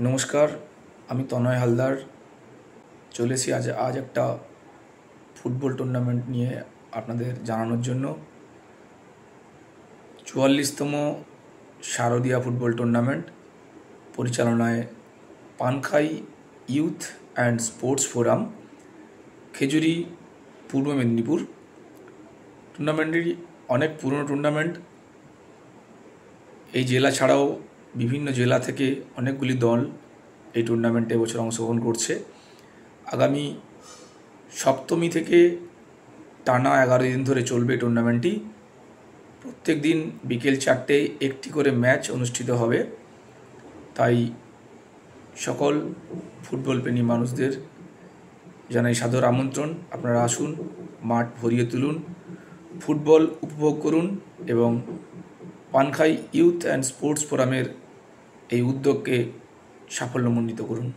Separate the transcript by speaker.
Speaker 1: নমস্কার, আমি তনয় হালদার চলে এসেছি আজ একটা ফুটবল টুর্নামেন্ট নিয়ে আপনাদের জানানোর জন্য। ৪৪তম শারদীয়া ফুটবল টুর্নামেন্ট পরিচালনায় Pankhai youth and sports forum, Khejuri, Purba Medinipur. টুর্নামেন্টটি অনেক পুরনো টুর্নামেন্ট। এই জেলা ছাড়াও বিভিন্ন জেলা থেকে অনেকগুলি দল এই টুর্নামেন্টে এবছর অংশগ্রহণ করছে। আগামী সপ্তমী থেকে টানা 11 দিন ধরে চলবে টুর্নামেন্টটি। প্রত্যেক দিন বিকেল 4টেয় একটি করে ম্যাচ অনুষ্ঠিত হবে। তাই সকল ফুটবল প্রেমী মানুষদের জানাই সাদর আমন্ত্রণ, আপনারা আসুন, মাঠ ভরিয়ে তুলুন, ফুটবল উপভোগ করুন এবং পানখাই ইউথ অ্যান্ড স্পোর্টস ফোরামের এই উদ্যোগকে সাফল্যমণ্ডিত করুন।